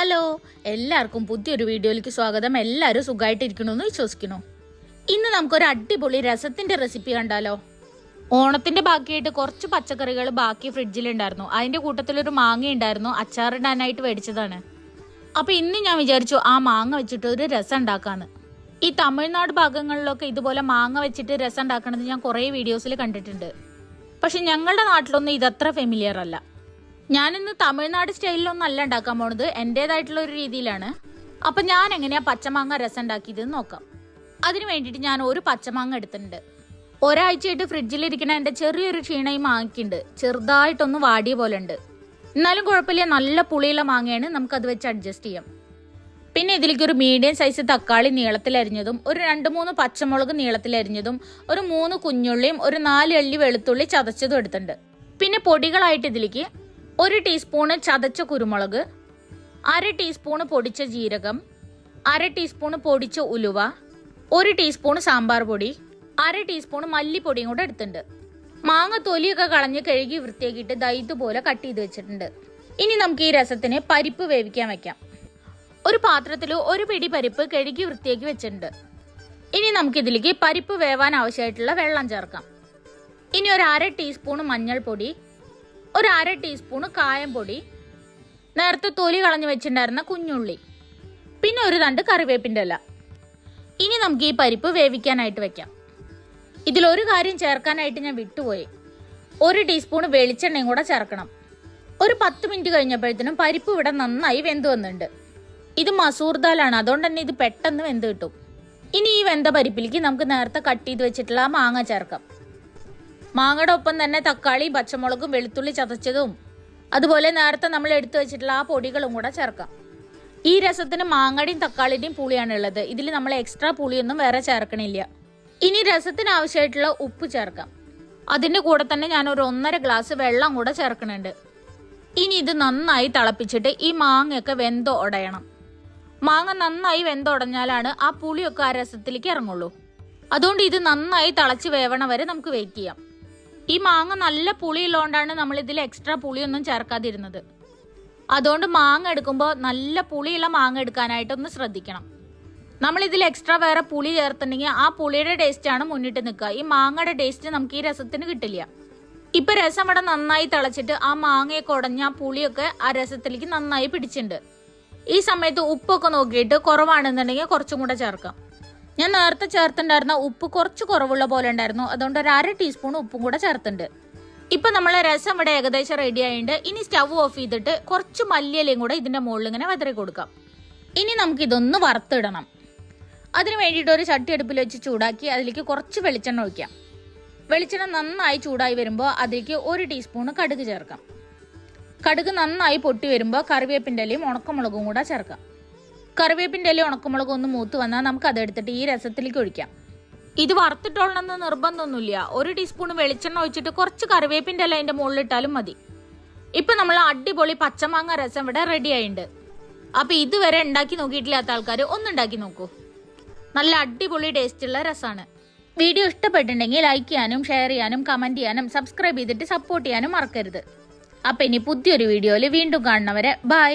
Hello, എല്ലാവർക്കും പുതിയൊരു വീഡിയോയിലേക്ക് സ്വാഗതം. എല്ലാവരും സുഖമായിട്ടിരിക്കണമെന്ന് വിശ്വസിക്കുന്നു. ഇന്ന് നമുക്കൊരു അടിപൊളി രസത്തിന്റെ റെസിപ്പി കണ്ടാലോ. ഓണത്തിന്റെ ബാക്കിയായിട്ട് കുറച്ച് പച്ചക്കറികൾ ബാക്കി ഫ്രിഡ്ജിലുണ്ടായിരുന്നു. അതിന്റെ കൂട്ടത്തിലൊരു മാങ്ങ ഉണ്ടായിരുന്നു, അച്ചാറിടാനായിട്ട് മേടിച്ചതാണ്. അപ്പൊ ഇന്ന് ഞാൻ വിചാരിച്ചു ആ മാങ്ങ വെച്ചിട്ട് ഒരു രസം ഉണ്ടാക്കാന്ന്. ഈ തമിഴ്നാട് ഭാഗങ്ങളിലൊക്കെ ഇതുപോലെ മാങ്ങ വെച്ചിട്ട് രസം ഉണ്ടാക്കണത് ഞാൻ കുറേ വീഡിയോസിൽ കണ്ടിട്ടുണ്ട്. പക്ഷെ ഞങ്ങളുടെ നാട്ടിലൊന്നും ഇതത്ര ഫെമിലിയർ അല്ല. ഞാനിന്ന് തമിഴ്നാട് സ്റ്റൈലിലൊന്നും അല്ല ഉണ്ടാക്കാൻ പോണത്, എൻ്റെതായിട്ടുള്ള ഒരു രീതിയിലാണ്. അപ്പം ഞാൻ എങ്ങനെയാ പച്ചമാങ്ങ രസം ഉണ്ടാക്കിയതെന്ന് നോക്കാം. അതിന് വേണ്ടിയിട്ട് ഞാൻ ഒരു പച്ചമാങ്ങ എടുത്തിട്ടുണ്ട്. ഒരാഴ്ചയായിട്ട് ഫ്രിഡ്ജിലിരിക്കണ എൻ്റെ ചെറിയൊരു ക്ഷീണയും മാങ്ങയ്ക്കുണ്ട്. ചെറുതായിട്ടൊന്ന് വാടിയ പോലെ ഉണ്ട്. എന്നാലും കുഴപ്പമില്ല, നല്ല പുളിയുള്ള മാങ്ങയാണ്, നമുക്കത് വെച്ച് അഡ്ജസ്റ്റ് ചെയ്യാം. പിന്നെ ഇതിലേക്ക് ഒരു മീഡിയം സൈസ് തക്കാളി നീളത്തിലരിഞ്ഞതും, ഒരു 2-3 പച്ചമുളക് നീളത്തിലരിഞ്ഞതും, ഒരു 3 കുഞ്ഞുള്ളിയും, ഒരു 4 അല്ലി വെളുത്തുള്ളി ചതച്ചതും എടുത്തിട്ടുണ്ട്. പിന്നെ പൊടികളായിട്ട് ഇതിലേക്ക് 1 ടീസ്പൂണ് ചതച്ച കുരുമുളക്, 1/2 ടീസ്പൂണ് പൊടിച്ച ജീരകം, 1/2 ടീസ്പൂണ് പൊടിച്ച ഉലുവ, 1 ടീസ്പൂൺ സാമ്പാർ പൊടി, 1/2 ടീസ്പൂൺ മല്ലിപ്പൊടിയും കൂടെ എടുത്തിട്ടുണ്ട്. മാങ്ങ തൊലിയൊക്കെ കളഞ്ഞ് കഴുകി വൃത്തിയാക്കിയിട്ട് ഇതുപോലെ കട്ട് ചെയ്ത് വെച്ചിട്ടുണ്ട്. ഇനി നമുക്ക് ഈ രസത്തിന് പരിപ്പ് വേവിക്കാൻ വെക്കാം. ഒരു പാത്രത്തിൽ 1 പിടി പരിപ്പ് കഴുകി വൃത്തിയാക്കി വെച്ചിട്ടുണ്ട്. ഇനി നമുക്കിതിലേക്ക് പരിപ്പ് വേവാൻ ആവശ്യമായിട്ടുള്ള വെള്ളം ചേർക്കാം. ഇനി ഒരു 1/2 ടീസ്പൂൺ മഞ്ഞൾപ്പൊടി, ഒരു 1/2 ടീസ്പൂണ് കായം പൊടി, നേരത്തെ തൊലി കളഞ്ഞു വെച്ചിട്ടുണ്ടായിരുന്ന കുഞ്ഞുള്ളി, പിന്നെ ഒരു 2 കറിവേപ്പിൻ്റെ ഇല. ഇനി നമുക്ക് ഈ പരിപ്പ് വേവിക്കാനായിട്ട് വെക്കാം. ഇതിലൊരു കാര്യം ചേർക്കാനായിട്ട് ഞാൻ വിട്ടുപോയി. 1 ടീസ്പൂൺ വെളിച്ചെണ്ണയും കൂടെ ചേർക്കണം. ഒരു 10 മിനിറ്റ് കഴിഞ്ഞപ്പോഴത്തേനും പരിപ്പ് ഇവിടെ നന്നായി വെന്ത് വന്നിട്ടുണ്ട്. ഇത് മസൂർ ദാലാണ്, അതുകൊണ്ട് തന്നെ ഇത് പെട്ടെന്ന് വെന്ത് കിട്ടും. ഇനി ഈ വെന്ത പരിപ്പിലേക്ക് നമുക്ക് നേരത്തെ കട്ട് ചെയ്ത് വെച്ചിട്ടുള്ള ആ മാങ്ങ ചേർക്കാം. മാങ്ങയുടെ ഒപ്പം തന്നെ തക്കാളിയും പച്ചമുളകും വെളുത്തുള്ളി ചതച്ചതും, അതുപോലെ നേരത്തെ നമ്മൾ എടുത്തു വെച്ചിട്ടുള്ള ആ പൊടികളും കൂടെ ചേർക്കാം. ഈ രസത്തിന് മാങ്ങയുടെയും തക്കാളിയുടെയും പുളിയാണ് ഉള്ളത്. ഇതിൽ നമ്മൾ എക്സ്ട്രാ പുളിയൊന്നും വേറെ ചേർക്കണില്ല. ഇനി രസത്തിന് ആവശ്യമായിട്ടുള്ള ഉപ്പ് ചേർക്കാം. അതിൻ്റെ കൂടെ തന്നെ ഞാൻ ഒരു 1.5 ഗ്ലാസ് വെള്ളം കൂടെ ചേർക്കുന്നുണ്ട്. ഇനി ഇത് നന്നായി തിളപ്പിച്ചിട്ട് ഈ മാങ്ങയൊക്കെ വെന്തുടയണം. മാങ്ങ നന്നായി വെന്തുടഞ്ഞാലാണ് ആ പുളിയൊക്കെ ആ രസത്തിലേക്ക് ഇറങ്ങുള്ളൂ. അതുകൊണ്ട് ഇത് നന്നായി തിളച്ച് വേവണ വരെ നമുക്ക് വെയിറ്റ് ചെയ്യാം. ഈ മാങ്ങ നല്ല പുളിയുള്ളതുകൊണ്ടാണ് നമ്മൾ ഇതിൽ എക്സ്ട്രാ പുളിയൊന്നും ചേർക്കാതിരുന്നത്. അതുകൊണ്ട് മാങ്ങ എടുക്കുമ്പോൾ നല്ല പുളിയുള്ള മാങ്ങ എടുക്കാനായിട്ടൊന്ന് ശ്രദ്ധിക്കണം. നമ്മളിതിൽ എക്സ്ട്രാ വേറെ പുളി ചേർത്തിട്ടുണ്ടെങ്കിൽ ആ പുളിയുടെ ടേസ്റ്റാണ് മുന്നിട്ട് നിൽക്കുക. ഈ മാങ്ങയുടെ ടേസ്റ്റ് നമുക്ക് ഈ രസത്തിന് കിട്ടില്ല. ഇപ്പം രസം ഇവിടെ നന്നായി തിളച്ചിട്ട് ആ മാങ്ങയൊക്കെ ഉടഞ്ഞ ആ പുളിയൊക്കെ ആ രസത്തിലേക്ക് നന്നായി പിടിച്ചിട്ടുണ്ട്. ഈ സമയത്ത് ഉപ്പൊക്കെ നോക്കിയിട്ട് കുറവാണെന്നുണ്ടെങ്കിൽ കുറച്ചും കൂടെ ചേർക്കാം. ഞാൻ നേരത്തെ ചേർത്തിട്ടുണ്ടായിരുന്ന ഉപ്പ് കുറച്ച് കുറവുള്ള പോലെ ഉണ്ടായിരുന്നു, അതുകൊണ്ട് ഒരു 1/2 ടീസ്പൂൺ ഉപ്പും കൂടെ ചേർത്തിട്ടുണ്ട്. ഇപ്പം നമ്മളെ രസം ഇവിടെ ഏകദേശം റെഡി ആയിട്ടുണ്ട്. ഇനി സ്റ്റവ് ഓഫ് ചെയ്തിട്ട് കുറച്ച് മല്ലിയിലയും കൂടെ ഇതിൻ്റെ മുകളിൽ ഇങ്ങനെ വിതറി കൊടുക്കാം. ഇനി നമുക്കിതൊന്ന് വറുത്തിടണം. അതിന് വേണ്ടിയിട്ട് ഒരു ചട്ടി അടുപ്പിൽ വെച്ച് ചൂടാക്കി അതിലേക്ക് കുറച്ച് വെളിച്ചെണ്ണ ഒഴിക്കാം. വെളിച്ചെണ്ണ നന്നായി ചൂടായി വരുമ്പോൾ അതിലേക്ക് 1 ടീസ്പൂൺ കടുക് ചേർക്കാം. കടുക് നന്നായി പൊട്ടി വരുമ്പോൾ കറിവേപ്പിൻ്റെ ഇലയും ഉണക്കമുളകും കൂടെ ചേർക്കാം. കറിവേപ്പിൻ്റെ ഇലയും ഉണക്കമുളകും ഒന്ന് മൂത്ത് വന്നാൽ നമുക്ക് അതെടുത്തിട്ട് ഈ രസത്തിലേക്ക് ഒഴിക്കാം. ഇത് വറുത്തിട്ടോളണമെന്ന് നിർബന്ധമൊന്നുമില്ല. 1 ടീസ്പൂൺ വെളിച്ചെണ്ണ ഒഴിച്ചിട്ട് കുറച്ച് കറിവേപ്പിൻ്റെ ഇല അതിൻ്റെ മുകളിലിട്ടാലും മതി. ഇപ്പം നമ്മൾ അടിപൊളി പച്ചമാങ്ങ രസം ഇവിടെ റെഡി ആയിട്ടുണ്ട്. അപ്പം ഇതുവരെ ഉണ്ടാക്കി നോക്കിയിട്ടില്ലാത്ത ആൾക്കാർ ഒന്നുണ്ടാക്കി നോക്കൂ. നല്ല അടിപൊളി ടേസ്റ്റുള്ള രസമാണ്. വീഡിയോ ഇഷ്ടപ്പെട്ടിട്ടുണ്ടെങ്കിൽ ലൈക്ക് ചെയ്യാനും ഷെയർ ചെയ്യാനും കമൻറ്റ് ചെയ്യാനും സബ്സ്ക്രൈബ് ചെയ്തിട്ട് സപ്പോർട്ട് ചെയ്യാനും മറക്കരുത്. അപ്പം ഇനി പുതിയൊരു വീഡിയോയിൽ വീണ്ടും കാണുന്നവരെ ബൈ.